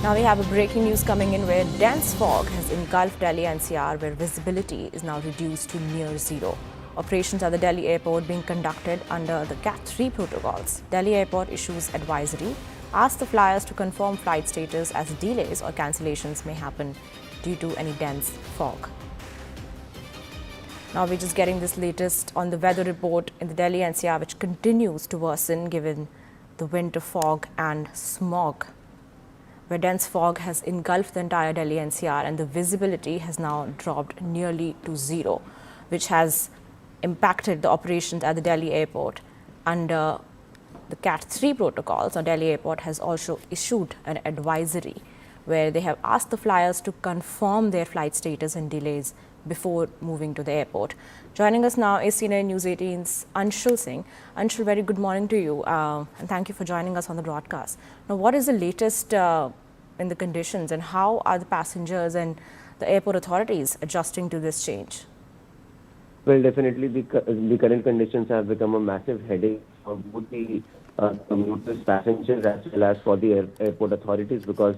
Now we have a breaking news coming in where dense fog has engulfed Delhi NCR, where visibility is now reduced to near zero. Operations at the Delhi airport being conducted under the CAT 3 protocols. Delhi airport issues advisory, asks the flyers to confirm flight status as delays or cancellations may happen due to any dense fog. Now we're just getting this latest on the weather report in the Delhi NCR, which continues to worsen given the winter fog and smog, where dense fog has engulfed the entire Delhi NCR and the visibility has now dropped nearly to zero, which has impacted the operations at the Delhi airport. Under the CAT 3 protocols, now Delhi airport has also issued an advisory where they have asked the flyers to confirm their flight status and delays before moving to the airport. Joining us now is CNN News 18's Anshul Singh. Anshul, very good morning to you, and thank you for joining us on the broadcast. Now, what is the latest in the conditions, and how are the passengers and the airport authorities adjusting to this change? Well, definitely the current conditions have become a massive headache for both the commuters, passengers, as well as for the airport authorities, because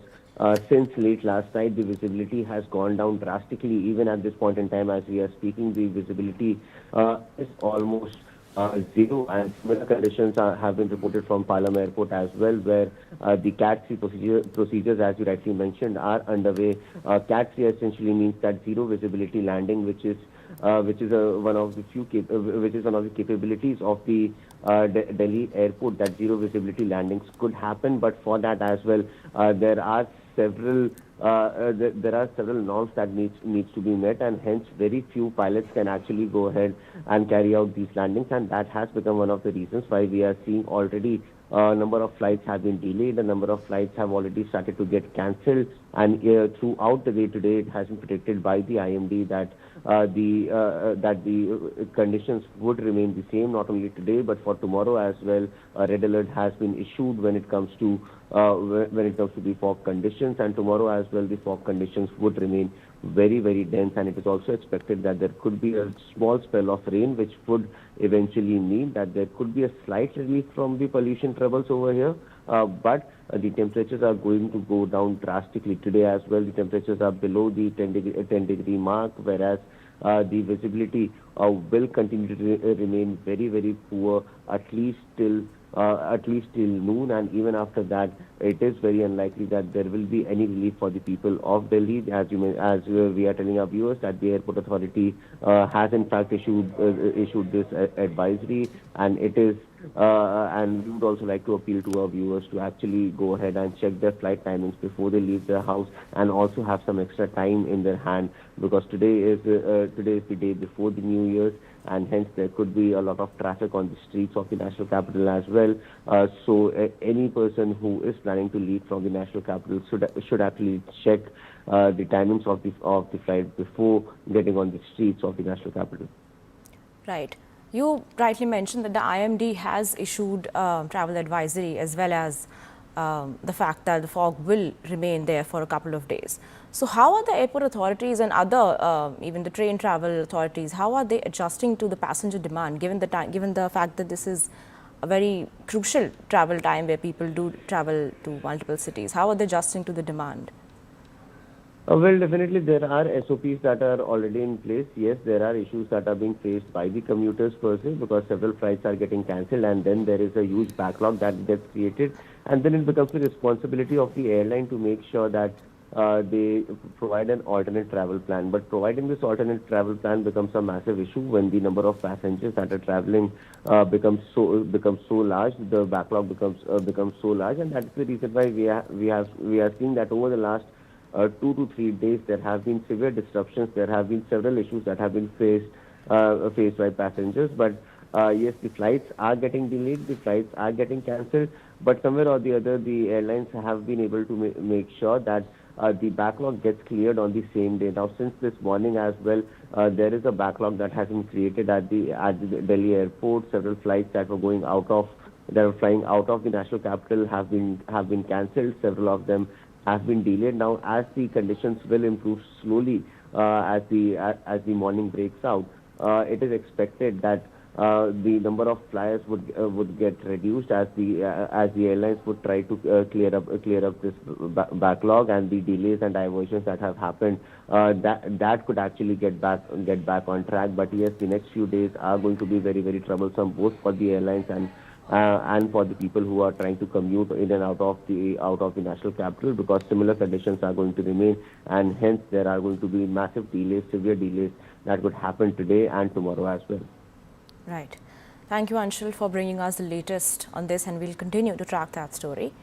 since late last night, the visibility has gone down drastically. Even at this point in time, as we are speaking, the visibility is almost zero, and similar conditions have been reported from Palam Airport as well, where the CAT 3 procedures, as you rightly mentioned, are underway. CAT 3 essentially means that zero visibility landing, which is one of the capabilities of the Delhi airport, that zero visibility landings could happen. But for that as well, there are several norms that needs to be met, and hence very few pilots can actually go ahead and carry out these landings, and that has become one of the reasons why we are seeing already a number of flights have been delayed, a number of flights have already started to get cancelled, and throughout the day today, it has been predicted by the IMD that the conditions would remain the same, not only today but for tomorrow as well. A red alert has been issued when it comes to the fog conditions, and tomorrow as well the fog conditions would remain very, very dense, and it is also expected that there could be a small spell of rain, which would eventually mean that there could be a slight relief from the pollution troubles over here. But the temperatures are going to go down drastically today as well. The temperatures are below the 10 degree mark, whereas the visibility will continue to remain very, very poor at least till noon, and even after that, it is very unlikely that there will be any relief for the people of Delhi. As we are telling our viewers, that the airport authority has in fact issued this advisory, and it is. And we would also like to appeal to our viewers to actually go ahead and check their flight timings before they leave their house, and also have some extra time in their hand, because today is the day before the New Year's, and hence there could be a lot of traffic on the streets of the national capital as well. So any person who is planning to leave from the national capital should actually check the timings of the flight before getting on the streets of the national capital. Right. You rightly mentioned that the IMD has issued travel advisory, as well as the fact that the fog will remain there for a couple of days. So how are the airport authorities and other, even the train travel authorities, how are they adjusting to the passenger demand, given the fact that this is a very crucial travel time where people do travel to multiple cities? How are they adjusting to the demand? Well, definitely there are SOPs that are already in place. Yes, there are issues that are being faced by the commuters per se, because several flights are getting cancelled, and then there is a huge backlog that gets created, and then it becomes the responsibility of the airline to make sure that they provide an alternate travel plan. But providing this alternate travel plan becomes a massive issue when the number of passengers that are traveling becomes so large. The backlog becomes so large, and that's the reason why we are seeing that over the last 2 to 3 days, there have been severe disruptions. There have been several issues that have been faced by passengers. But yes, the flights are getting delayed, the flights are getting cancelled. But somewhere or the other, the airlines have been able to make sure that the backlog gets cleared on the same day. Now, since this morning as well, there is a backlog that has been created at the Delhi airport. Several flights that were flying out of the national capital have been cancelled. Several of them have been delayed. Now, as the conditions will improve slowly as the morning breaks out, it is expected that the number of flyers would get reduced as the airlines would try to clear up this backlog and the delays and diversions that have happened. That could actually get back on track. But yes, the next few days are going to be very, very troublesome, both for the airlines and for the people who are trying to commute in and out of the national capital, because similar conditions are going to remain, and hence there are going to be massive delays, severe delays that could happen today and tomorrow as well. Right. Thank you, Anshul, for bringing us the latest on this, and we'll continue to track that story.